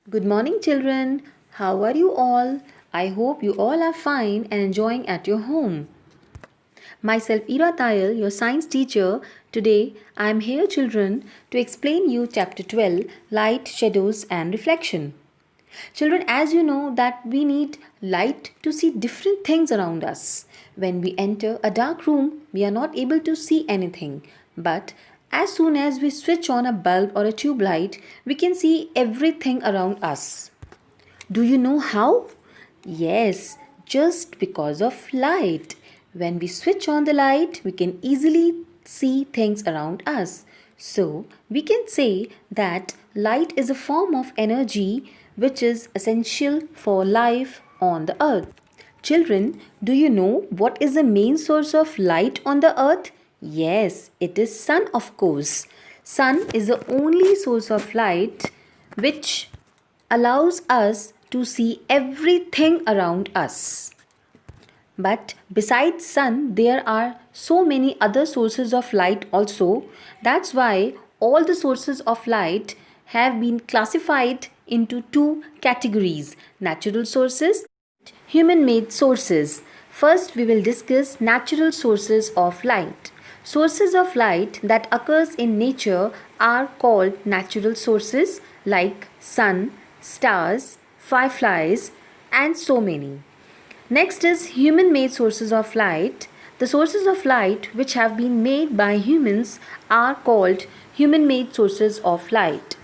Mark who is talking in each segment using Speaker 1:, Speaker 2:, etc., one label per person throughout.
Speaker 1: Good morning, children. How are you all? I hope you all are fine and enjoying at your home. Myself, Ira Tayal, your science teacher. Today, I am here, children, to explain you chapter 12, Light, Shadows and Reflection. Children, as you know that we need light to see different things around us. When we enter a dark room, we are not able to see anything. But as soon as we switch on a bulb or a tube light, we can see everything around us. Do you know how? Yes, just because of light. When we switch on the light, we can easily see things around us. So, we can say that light is a form of energy which is essential for life on the earth. Children, do you know what is the main source of light on the earth? Yes, it is sun, of course. Sun is the only source of light which allows us to see everything around us. But besides sun, there are so many other sources of light also. That's why all the sources of light have been classified into two categories: natural sources, human made sources. First, we will discuss natural sources of light. Sources of light that occurs in nature are called natural sources like sun, stars, fireflies and so many. Next is human made sources of light. The sources of light which have been made by humans are called human made sources of light,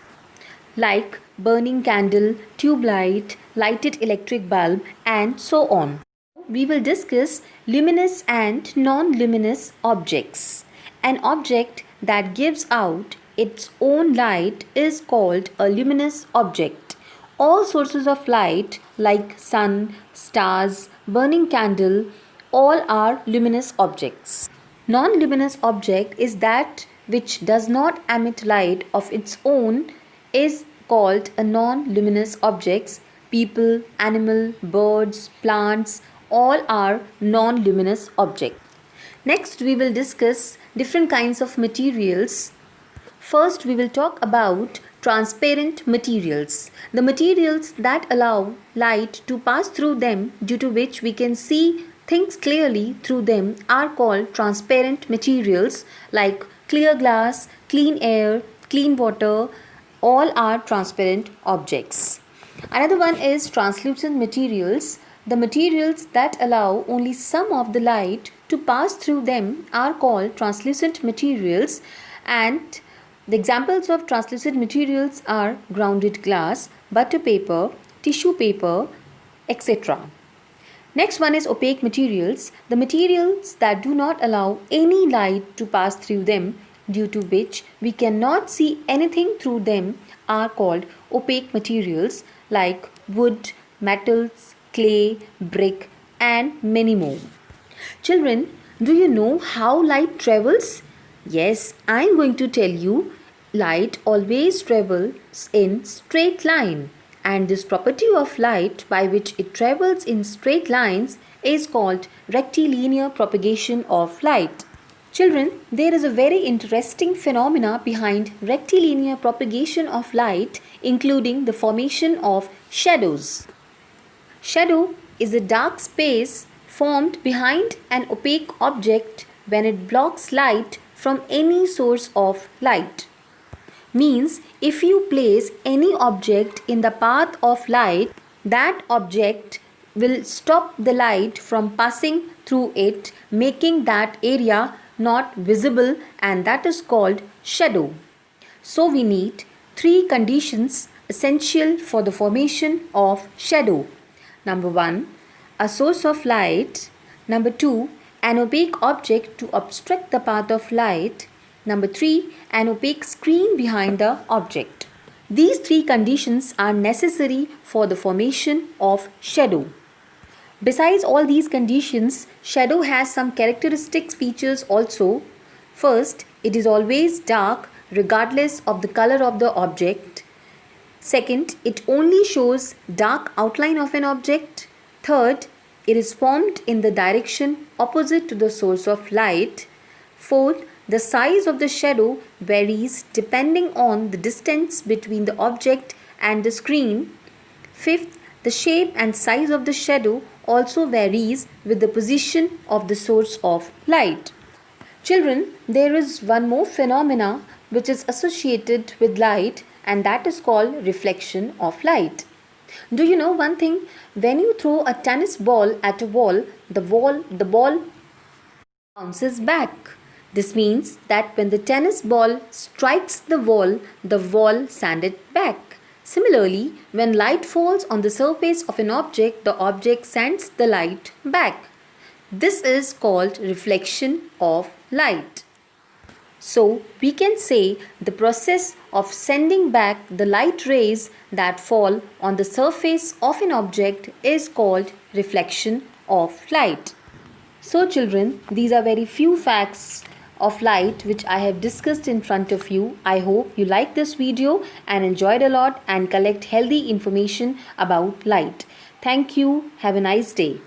Speaker 1: like burning candle, tube light, lighted electric bulb and so on. We will discuss luminous and non-luminous objects. An object that gives out its own light is called a luminous object. All sources of light like sun, stars, burning candle, all are luminous objects. Non-luminous object is that which does not emit light of its own is called a non-luminous objects. People, animal, birds, plants, all are non-luminous objects. Next, we will discuss different kinds of materials. First, we will talk about transparent materials. The materials that allow light to pass through them, due to which we can see things clearly through them, are called transparent materials like clear glass, clean air, clean water, all are transparent objects. Another one is translucent materials. The materials that allow only some of the light to pass through them are called translucent materials, and the examples of translucent materials are grounded glass, butter paper, tissue paper, etc. Next one is opaque materials. The materials that do not allow any light to pass through them, due to which we cannot see anything through them, are called opaque materials like wood, metals, clay, brick and many more. Children, do you know how light travels? Yes, I am going to tell you. Light always travels in straight line, and this property of light by which it travels in straight lines is called rectilinear propagation of light. Children, there is a very interesting phenomena behind rectilinear propagation of light, including the formation of shadows. Shadow is a dark space formed behind an opaque object when it blocks light from any source of light. Means if you place any object in the path of light, that object will stop the light from passing through it, making that area not visible, and that is called shadow. So we need three conditions essential for the formation of shadow. Number 1, a source of light. Number 2, an opaque object to obstruct the path of light. Number 3, an opaque screen behind the object. These three conditions are necessary for the formation of shadow. Besides all these conditions, shadow has some characteristic features also. First, it is always dark regardless of the color of the object. Second, it only shows dark outline of an object. Third, it is formed in the direction opposite to the source of light. Fourth, the size of the shadow varies depending on the distance between the object and the screen. Fifth, the shape and size of the shadow also varies with the position of the source of light. Children, there is one more phenomena which is associated with light, and that is called reflection of light. Do you know one thing? When you throw a tennis ball at a wall, the ball bounces back. This means that when the tennis ball strikes the wall sends it back. Similarly, when light falls on the surface of an object, the object sends the light back. This is called reflection of light. So, we can say the process of sending back the light rays that fall on the surface of an object is called reflection of light. So children, these are very few facts of light which I have discussed in front of you. I hope you like this video and enjoyed a lot and collect healthy information about light. Thank you. Have a nice day.